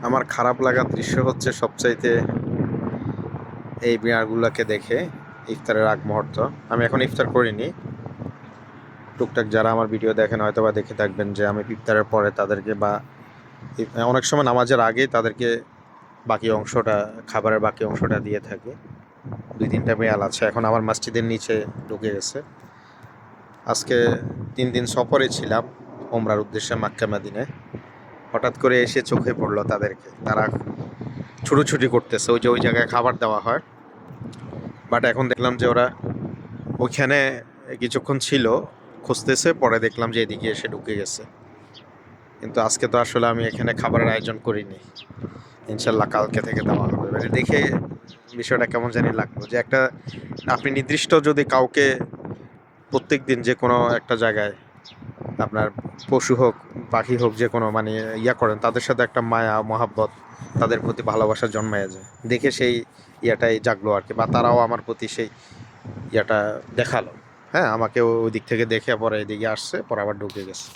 আমার খারাপ লাগা দৃশ্য হচ্ছে সবচাইতে এই বিড়ালগুলোকে দেখে ইফতারের আগ মুহূর্ত। আমি এখন ইফতার করিনি। টুকটাক যারা আমার ভিডিও দেখেন হয়তো বা দেখে থাকবেন যে আমি ইফতারের পরে তাদেরকে বা অনেক সময় নামাজের আগেই তাদেরকে বাকি অংশটা, খাবারের বাকি অংশটা দিয়ে থাকি। 2-3টা বিড়াল আছে, এখন আমার মসজিদের নিচে ঢুকে গেছে। আজকে 3 দিন সফরে ছিলাম ওমরার উদ্দেশ্যে মক্কা মদিনায়। হঠাৎ করে এসে চোখে পড়লো তাদেরকে, তারা ছুটোছুটি করতেছে ওই যে ওই জায়গায় খাবার দেওয়া হয়। বাট এখন দেখলাম যে ওরা ওইখানে কিছুক্ষণ ছিল, খুঁজতেছে, পরে দেখলাম যে এদিকে এসে ঢুকে গেছে। কিন্তু আজকে তো আসলে আমি এখানে খাবারের আয়োজন করিনি, ইনশাল্লাহ কালকে থেকে দেওয়া হবে। এবারে দেখে বিষয়টা কেমন জানি লাগলো যে একটা আপনি নির্দিষ্ট যদি কাউকে প্রত্যেক দিন যে কোনো একটা জায়গায় আপনার পশু হোক পাখি হোক যে কোনো মানে করেন, তাদের সাথে একটা মায়া মহাব্বত, তাদের প্রতি ভালোবাসা জন্মায় যায়, দেখে সেই ইয়াটাই জাগলো আর কি, বা তারাও আমার প্রতি সেই ইয়াটা দেখালো। হ্যাঁ, আমাকে ওই দিক থেকে দেখে পরে এদিকে আসছে, পরে আবার ঢুকে গেছে।